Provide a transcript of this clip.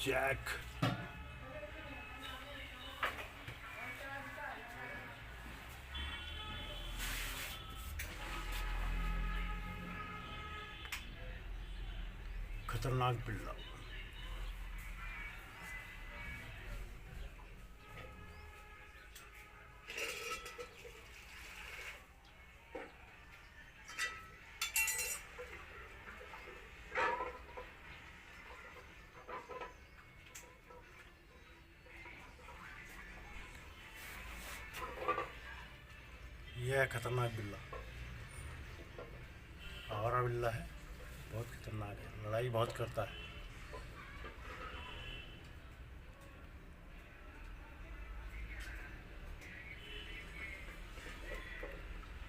Jack. खतरनाक बिल्ला। यह है खतरनाक बिल्ला। आवारा बिल्ला है, बहुत खतरनाक है, लड़ाई बहुत करता है।